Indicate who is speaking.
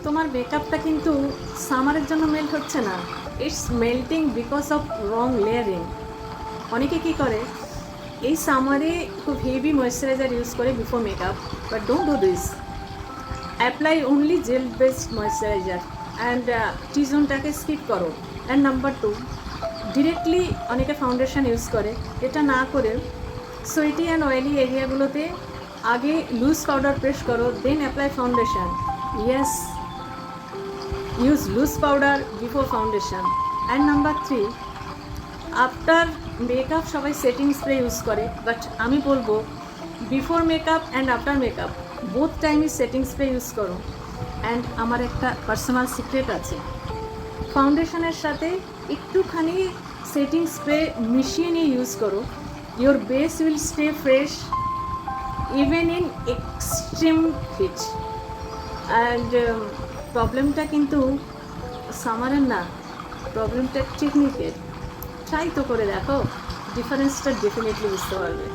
Speaker 1: তোমার মেকআপটা কিন্তু সামারের জন্য মেল্ট হচ্ছে না, it's melting because of wrong layering. অনেকে কী করে এই সামারে খুব হেভি ময়েশ্চারাইজার ইউজ করে before makeup, but don't do this. Apply only gel based moisturizer and টি-জোনটাকে স্কিপ করো। অ্যান্ড নাম্বার 2, ডিরেক্টলি অনেকে ফাউন্ডেশন ইউজ করে, এটা না করে সোয়েটি অ্যান্ড অয়েলি এরিয়াগুলোতে আগে লুজ পাউডার প্রেস করো, then apply foundation. Yes, use loose powder before foundation. And number 3, after makeup সবাই সেটিং স্প্রে ইউজ করে, বাট আমি বলবো before makeup and after makeup both টাইমই সেটিং স্প্রে ইউজ করো। And আমার একটা পার্সোনাল সিক্রেট আছে, ফাউন্ডেশনের সাথে একটুখানি সেটিং স্প্রে মিশিয়ে নিয়ে ইউজ করো, your base will stay fresh even in extreme heat. And প্রবলেমটা কিন্তু সামারের না, প্রবলেমটা টেকনিকের। ট্রাই তো করে দেখো, ডিফারেন্সটা ডেফিনেটলি বুঝতে পারবে।